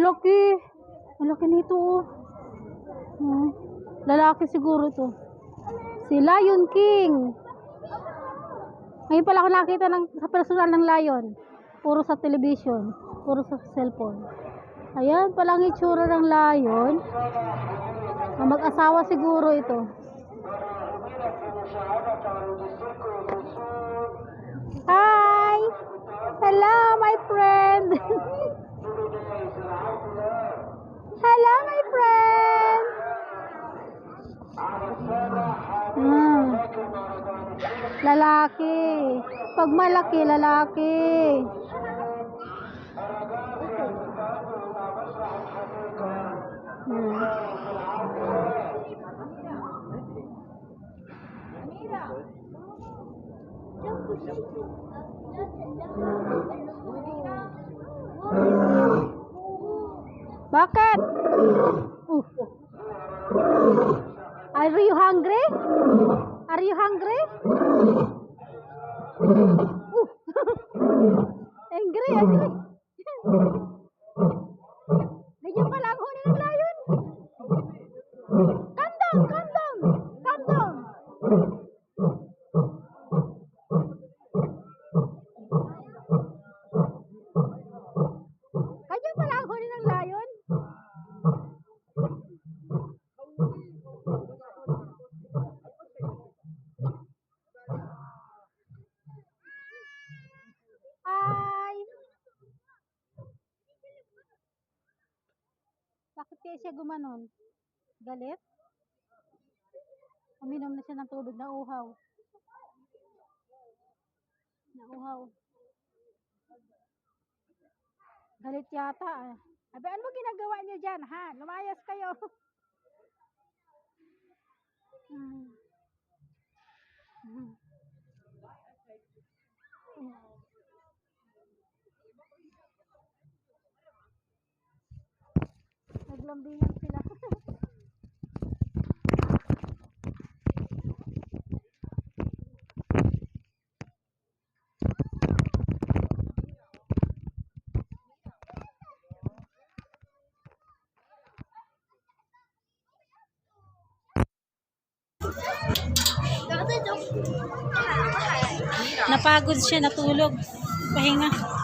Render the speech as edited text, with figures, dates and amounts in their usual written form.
laki. Ang laki nito, oh. Lalaki siguro to. Si Lion King. Ngayon pala ako nakita sa personal ng lion. Puro sa television. Puro sa cellphone. Ayan pala ang itsura ng lion. Ang mag-asawa siguro ito. Hi! Hello, my friend! Hello, my friend! Lalaki. Pag malaki, lalaki. Bakit? Are you hungry? Are you hungry? Angry, angry. Ganyan pala ang huni ng lion. Calm down, calm down. Calm down. Ganyan pala ang huni ng lion. Bakit kaya siya gumanon? Galit? Uminom na siya ng tubig na uhaw. Galit yata. Abi, ano ba ginagawa niyo dyan, ha? Lumayas kayo. Naglambingan sila. Napagod siya, natulog. Pahinga.